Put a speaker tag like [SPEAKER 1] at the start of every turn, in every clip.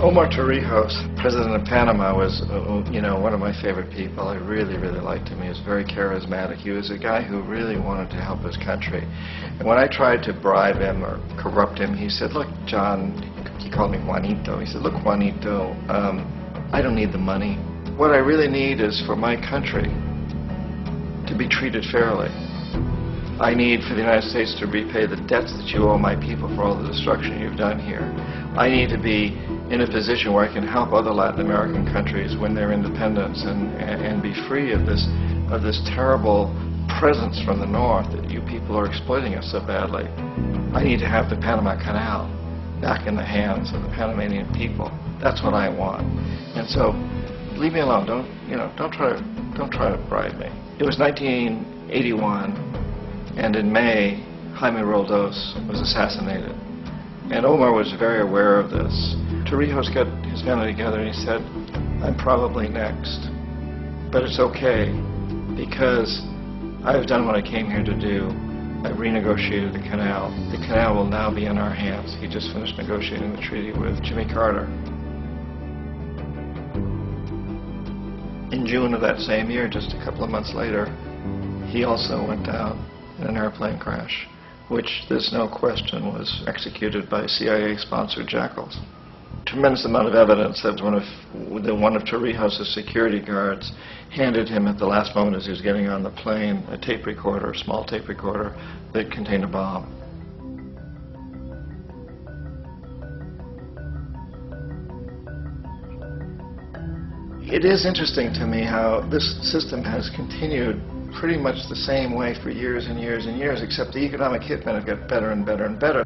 [SPEAKER 1] Omar Torrijos, president of Panama, was, one of my favorite people. I really, really liked him. He was very charismatic. He was a guy who really wanted to help his country. And when I tried to bribe him or corrupt him, he said, "Look, John," he called me Juanito. He said, "Look, Juanito, I don't need the money. What I really need is for my country to be treated fairly. I need for the United States to repay the debts that you owe my people for all the destruction you've done here. I need to be in a position where I can help other Latin American countries win their independence and be free of this terrible presence from the north that you people are exploiting us so badly. I need to have the Panama Canal back in the hands of the Panamanian people. That's what I want. And so, leave me alone. Don't try to bribe me." It was 1981, and in May, Jaime Roldos was assassinated. And Omar was very aware of this. Torrijos got his family together and he said, "I'm probably next, but it's okay because I've done what I came here to do. I've renegotiated the canal. The canal will now be in our hands." He just finished negotiating the treaty with Jimmy Carter. In June of that same year, just a couple of months later, he also went down in an airplane crash, which there's no question was executed by CIA-sponsored jackals. Tremendous amount of evidence that one of Torrijos' security guards handed him at the last moment as he was getting on the plane a tape recorder, a small tape recorder that contained a bomb. It is interesting to me how this system has continued pretty much the same way for years and years and years, except the economic hitmen have got better and better and better.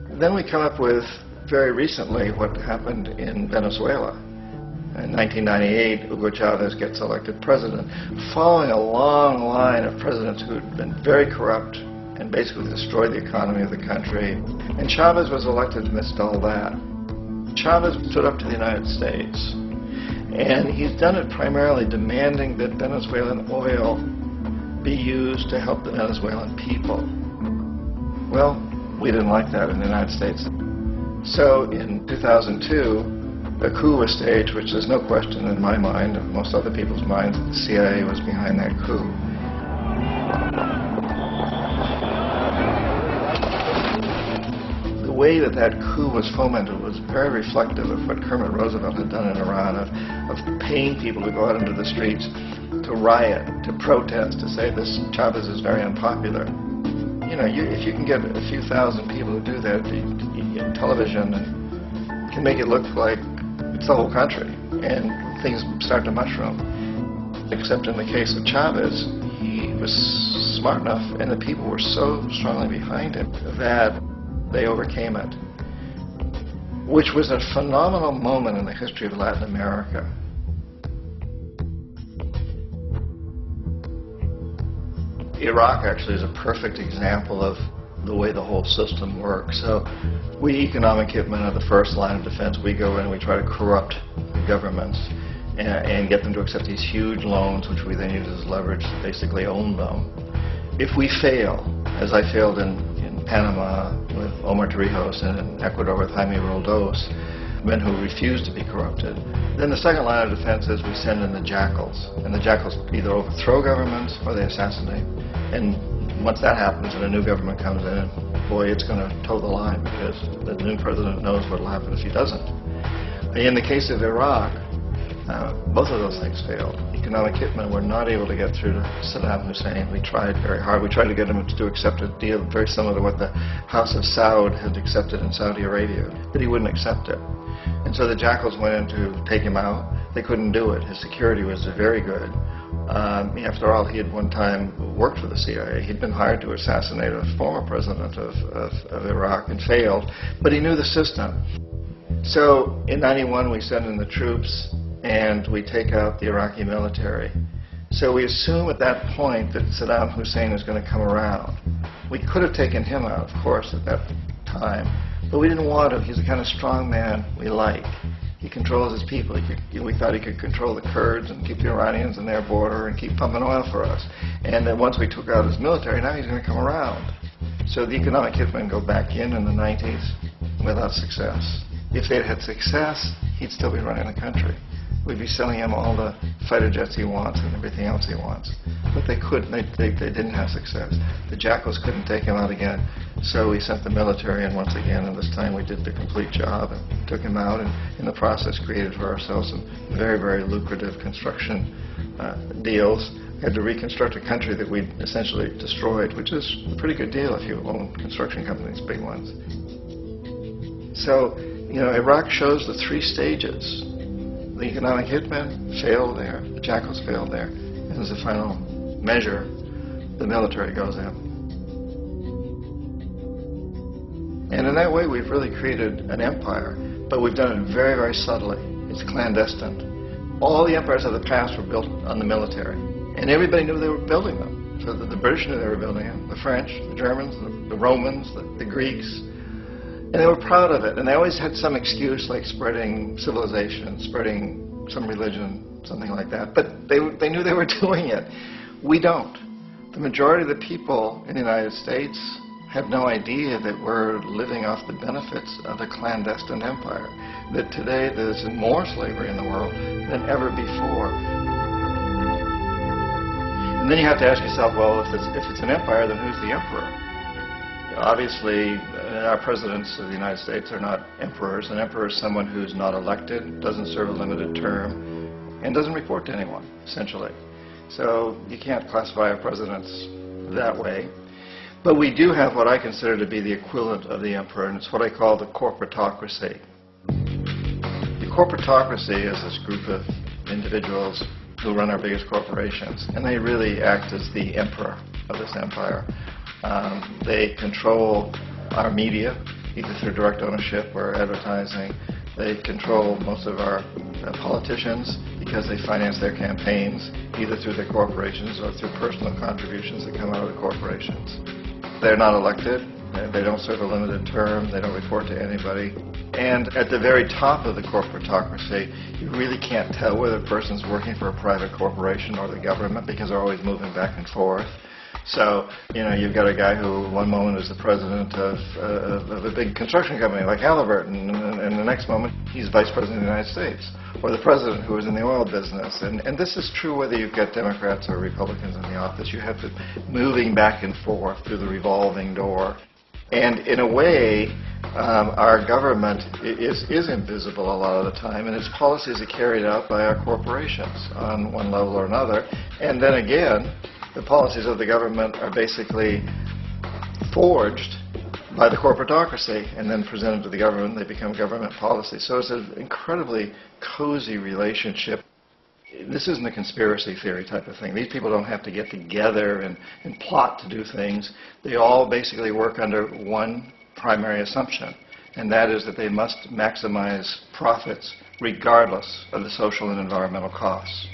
[SPEAKER 1] Then we come up with, very recently, what happened in Venezuela. In 1998, Hugo Chavez gets elected president, following a long line of presidents who had been very corrupt and basically destroyed the economy of the country. And Chavez was elected amidst all that. Chavez stood up to the United States, and he's done it primarily demanding that Venezuelan oil be used to help the Venezuelan people. Well, we didn't like that in the United States. So in 2002, a coup was staged, which there's no question in my mind, and most other people's minds, that the CIA was behind that coup. The way that coup was fomented was very reflective of what Kermit Roosevelt had done in Iran, of paying people to go out into the streets, to riot, to protest, to say this Chavez is very unpopular. If you can get a few thousand people who do that in television, and can make it look like it's the whole country, and things start to mushroom. Except in the case of Chavez, he was smart enough, and the people were so strongly behind him that they overcame it, which was a phenomenal moment in the history of Latin America. Iraq actually is a perfect example of the way the whole system works. So we economic hitmen are the first line of defense. We go in and we try to corrupt the governments and get them to accept these huge loans, which we then use as leverage to basically own them. If we fail, as I failed in Panama with Omar Torrijos and in Ecuador with Jaime Roldos, men who refuse to be corrupted, then the second line of defense is we send in the jackals. And the jackals either overthrow governments or they assassinate. And once that happens and a new government comes in, boy, it's going to toe the line, because the new president knows what will happen if he doesn't. In the case of Iraq, both of those things failed. Economic hitmen were not able to get through to Saddam Hussein. We tried very hard. We tried to get him to accept a deal very similar to what the House of Saud had accepted in Saudi Arabia, but he wouldn't accept it. And so the jackals went in to take him out. They couldn't do it. His security was very good. After all, he had one time worked for the CIA. He'd been hired to assassinate a former president of Iraq and failed, but he knew the system. So in '91, we send in the troops and we take out the Iraqi military. So we assume at that point that Saddam Hussein is going to come around. We could have taken him out, of course, at that time, but we didn't want to. He's the kind of strong man we like. He controls his people. We thought he could control the Kurds and keep the Iranians in their border and keep pumping oil for us. And then once we took out his military, now he's going to come around. So the economic hitmen go back in the 90s without success. If they'd had success, he'd still be running the country. We'd be selling him all the fighter jets he wants and everything else he wants. But they couldn't. They didn't have success. The Jackals couldn't take him out again, so we sent the military in once again, and this time we did the complete job and took him out, and in the process created for ourselves some very, very lucrative construction deals. We had to reconstruct a country that we'd essentially destroyed, which is a pretty good deal if you own construction companies, big ones. So, Iraq shows the three stages. The economic hitmen failed there, the Jackals failed there, and as a final measure, the military goes in. And in that way, we've really created an empire, but we've done it very, very subtly. It's clandestine. All the empires of the past were built on the military, and everybody knew they were building them. So the British knew they were building them, the French, the Germans, the Romans, the Greeks. And they were proud of it, and they always had some excuse like spreading civilization, spreading some religion, something like that. But they knew they were doing it. We don't. The majority of the people in the United States have no idea that we're living off the benefits of a clandestine empire, that today there's more slavery in the world than ever before. And then you have to ask yourself, well, if it's an empire, then who's the emperor? Obviously, our presidents of the United States are not emperors. An emperor is someone who's not elected, doesn't serve a limited term, and doesn't report to anyone, essentially. So you can't classify our presidents that way. But we do have what I consider to be the equivalent of the emperor, and it's what I call the corporatocracy. The corporatocracy is this group of individuals who run our biggest corporations, and they really act as the emperor of this empire. They control our media, either through direct ownership or advertising. They control most of our politicians because they finance their campaigns, either through their corporations or through personal contributions that come out of the corporations. They're not elected. They don't serve a limited term. They don't report to anybody. And at the very top of the corporatocracy, you really can't tell whether a person's working for a private corporation or the government because they're always moving back and forth. So, you've got a guy who one moment is the president of a big construction company like Halliburton, and the next moment he's vice president of the United States, or the president who is in the oil business. And this is true whether you've got Democrats or Republicans in the office. You have to moving back and forth through the revolving door. And in a way, our government is invisible a lot of the time, and its policies are carried out by our corporations on one level or another. And then again, the policies of the government are basically forged by the corporatocracy and then presented to the government. They become government policy. So it's an incredibly cozy relationship. This isn't a conspiracy theory type of thing. These people don't have to get together and plot to do things. They all basically work under one primary assumption, and that is that they must maximize profits regardless of the social and environmental costs.